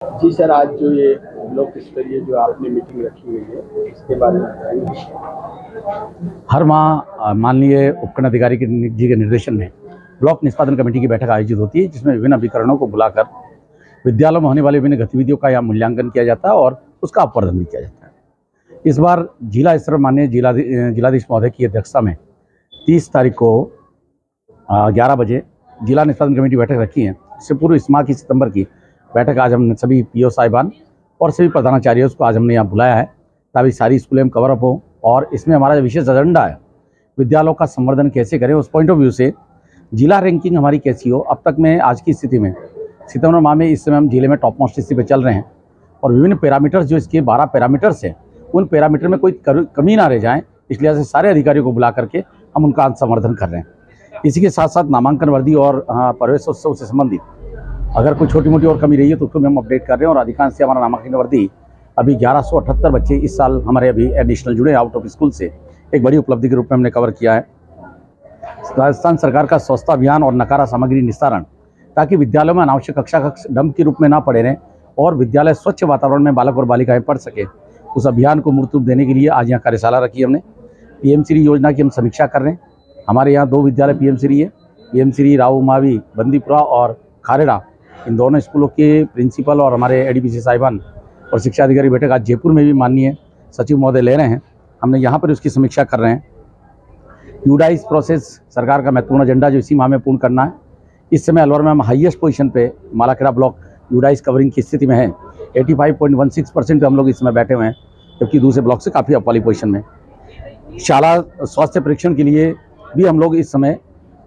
जी sir, आज जो ये ब्लॉक स्तरीय जो आपने मीटिंग रखी हुई है, इसके बारे में बताएंगे। हर माह माननीय उपखंड अधिकारी जी के निर्देशन में ब्लॉक निष्पादन कमेटी की बैठक आयोजित होती है, जिसमें विभिन्न अभिकरणों को बुलाकर विद्यालयों में होने वाली विभिन्न गतिविधियों का यहाँ मूल्यांकन किया जाता है और उसका अपर्दन भी किया जाता है। इस बार जिला स्तर माननीय जिलाधीश महोदय की अध्यक्षता में 30 तारीख को 11 बजे जिला निष्पादन कमेटी बैठक रखी है। इससे पूर्व इस माह की सितंबर की बैठक आज हमने सभी पीओ साहिबान और सभी प्रधानाचार्यों को आज हमने यहाँ बुलाया है, ताकि सारी स्कूलें हम कवर अप हो। और इसमें हमारा जो विशेष एजेंडा है, विद्यालयों का संवर्धन कैसे करें, उस पॉइंट ऑफ व्यू से जिला रैंकिंग हमारी कैसी हो। अब तक में आज की स्थिति में सितंबर माह में इस समय हम जिले में टॉप मोस्ट स्थिति पर चल रहे हैं और विभिन्न पैरामीटर्स जो इसके 12 पैरामीटर्स हैं, उन पैरामीटर में कोई कमी ना रह जाए, इसलिए से सारे अधिकारियों को बुला करके हम उनका संवर्धन कर रहे हैं। इसी के साथ साथ नामांकन वर्दी और प्रवेशोत्सव से संबंधित अगर कोई छोटी मोटी और कमी रही है तो उसको भी हम अपडेट कर रहे हैं। और अधिकांश से हमारा नामांकन वर्दी अभी 1178 बच्चे इस साल हमारे अभी एडिशनल जुड़े आउट ऑफ स्कूल से, एक बड़ी उपलब्धि के रूप में हमने कवर किया है। राजस्थान सरकार का स्वच्छता अभियान और नकारा सामग्री निस्तारण, ताकि विद्यालयों में अनावश्यक कक्षा डंप के रूप में ना पड़े रहें और विद्यालय स्वच्छ वातावरण में बालक और बालिकाएं पढ़ सके, उस अभियान को मूर्त रूप देने के लिए आज यहाँ कार्यशाला रखी हमने। पीएम श्री योजना की हम समीक्षा कर रहे हैं। हमारे यहाँ 2 विद्यालय पीएम श्री है, पीएम श्री राव मावी बंदीपुरा और खारेड़ा। इन दोनों स्कूलों के प्रिंसिपल और हमारे एडीपीसी साहिबान और शिक्षा अधिकारी बैठक आज जयपुर में भी माननीय सचिव महोदय ले रहे हैं। हमने यहाँ पर उसकी समीक्षा कर रहे हैं। यूडाइस प्रोसेस सरकार का महत्वपूर्ण एजेंडा जो इसी माह में पूर्ण करना है। इस समय अलवर में हम हाईएस्ट पोजीशन पे मालाखेड़ा ब्लॉक यूडाइस कवरिंग की स्थिति में है। 85.16% हम लोग इस समय बैठे हुए हैं, जबकि दूसरे ब्लॉक से काफ़ी अप वाली पोजीशन में। शाला स्वास्थ्य परीक्षण के लिए भी हम लोग इस समय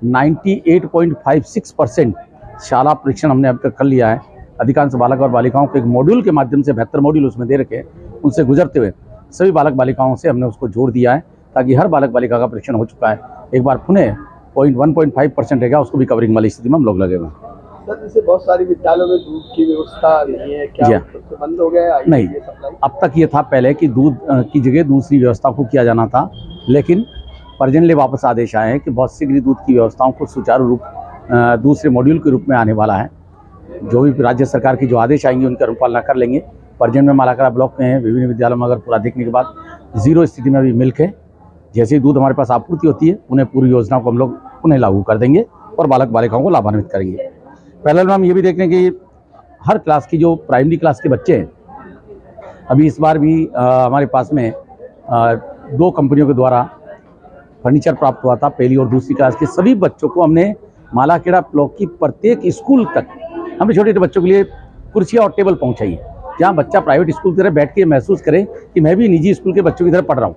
98.56% शाला परीक्षण हमने अब तक कर लिया है। अधिकांश बालक और बालिकाओं को एक मॉड्यूल के माध्यम से 72 मॉड्यूल उसमें दे रखे, उनसे गुजरते हुए सभी बालक बालिकाओं से हमने उसको जोड़ दिया है, ताकि हर बालक बालिका का परीक्षण हो चुका है। एक बार पुनः 1.5% रहेगा, उसको भी कवरिंग वाली स्थिति में हम लोग लगे हुए हैं। सर, जैसे बहुत सारी विद्यालयों में दूध की व्यवस्था नहीं है, क्या तो बंद हो गया है? नहीं, अब तक ये था पहले कि दूध की जगह दूसरी व्यवस्था को किया जाना था, लेकिन पर्जन्य वापस आदेश आए हैं कि बहुत शीघ्र दूध की व्यवस्थाओं को सुचारू रूप दूसरे मॉड्यूल के रूप में आने वाला है। जो भी राज्य सरकार की जो आदेश आएंगे उनकी अनुपालना कर लेंगे। पर्जन्य में मालाखेड़ा ब्लॉक में विभिन्न विद्यालयों में अगर पूरा देखने के बाद 0 स्थिति में अभी मिल्क है। जैसे ही दूध हमारे पास आपूर्ति होती है, उन्हें पूरी योजना को हम लोग उन्हें लागू कर देंगे और बालक बालिकाओं को लाभान्वित करेंगे। पहले में हम ये भी देख रहे हैं कि हर क्लास की जो प्राइमरी क्लास के बच्चे हैं, अभी इस बार भी हमारे पास में 2 कंपनियों के द्वारा फर्नीचर प्राप्त हुआ था। पहली और दूसरी क्लास के सभी बच्चों को हमने मालाखेड़ा ब्लॉक की प्रत्येक स्कूल तक हमने छोटे छोटे बच्चों के लिए कुर्सियाँ और टेबल पहुँचाई है, जहाँ बच्चा प्राइवेट स्कूल की तरह बैठ के महसूस करे कि मैं भी निजी स्कूल के बच्चों की तरह पढ़ रहा हूँ,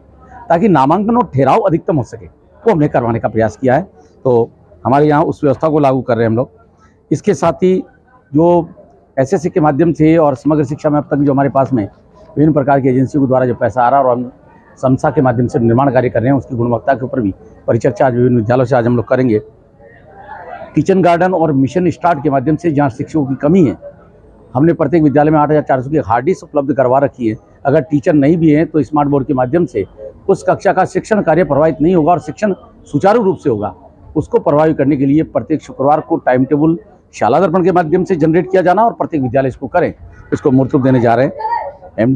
ताकि नामांकन और ठहराव अधिकतम हो सके, वो हमने करवाने का प्रयास किया है। तो हमारे यहाँ उस व्यवस्था को लागू कर रहे हैं हम लोग। इसके साथ ही जो एसएससी के माध्यम से और समग्र शिक्षा में अब तक जो हमारे पास में विभिन्न प्रकार की एजेंसियों के द्वारा जो पैसा आ रहा है और हम समसा के माध्यम से निर्माण कार्य कर रहे हैं, उसकी गुणवत्ता के ऊपर भी परिचर्चा आज विभिन्न विद्यालयों से आज हम लोग करेंगे। किचन गार्डन और मिशन स्टार्ट के माध्यम से जहाँ शिक्षकों की कमी है, हमने प्रत्येक विद्यालय में 8400 की हार्ड डिस्क उपलब्ध करवा रखी है। अगर टीचर नहीं भी हैं तो स्मार्ट बोर्ड के माध्यम से उस कक्षा का शिक्षण कार्य प्रभावित नहीं होगा और शिक्षण सुचारू रूप से होगा। उसको प्रभावित करने के लिए प्रत्येक शुक्रवार को टाइम टेबल शाला दर्पण के माध्यम से जनरेट किया जाना और प्रत्येक विद्यालय इसको करें, इसको मूर्त रूप देने जा रहे हैं। एमडी